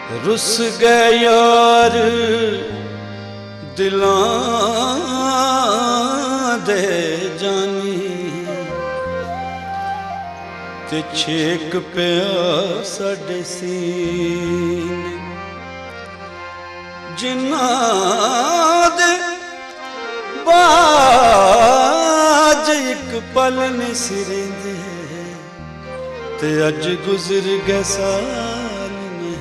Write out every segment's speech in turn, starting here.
रुस गए यार दिलां दे जानी ते छेक पिया साडे सीने जिन्हां दे बाज एक पल ने सिरेंदे ते अज गुजर गए साल नहीं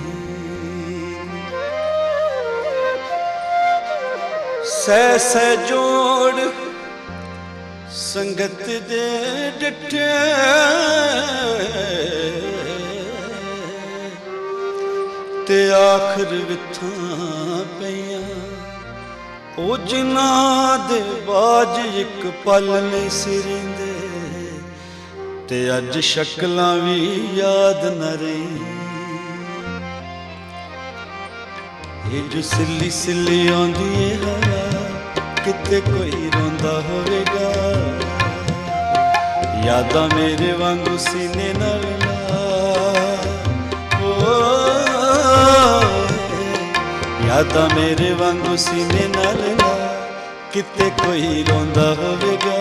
सह सह जोड़ संगत दे डिठे ते आखिर विथां पईयां ओ जिन्हां दे बाज एक पल नहीं सिरेंदे ते अज शक्लां भी याद न रही ये जो सिली सिली आंदी है हवा किते कोई रोंदा होवेगा यादां मेरे वांगू सीने नाल ला यादां मेरे वांगू सीने नाल ला किते कोई रोंदा होवेगा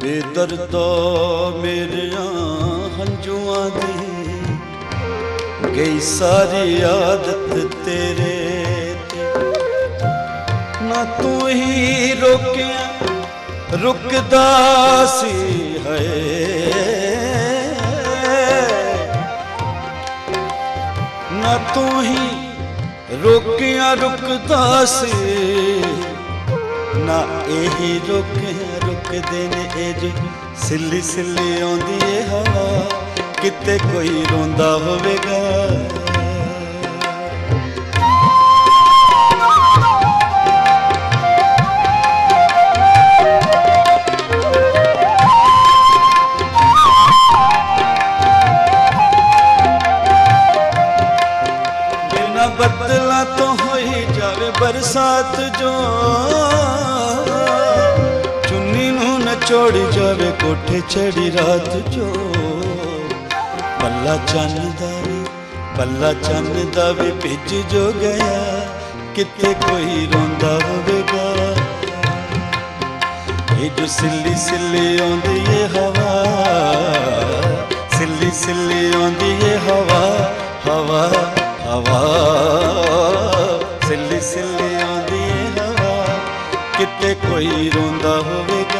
बेदर्दा मेरिया हंजुआं दी गई सारी आदत तेरे ते ना तू ही रोकिया रुकदा सी है ना तू ही रोकिया रुकदा सी ना यही रोकिया रुकदे ने जो सिली सिली आंदी है हवा किते कोई रोंदा होवेगा बिना बदला तो होई जावे बरसात जो छोड़ी जावे कोठे चढ़ी रात जो पल्ला चन्न दा भी भिज जो गया किते कोई रोंदा होवेगा ये जो सिली सिली आंदी ये हवा सिली सिली आंदी ये हवा हवा हवा सिली सिली आंदी ये हवा किते कोई रोंदा होवेगा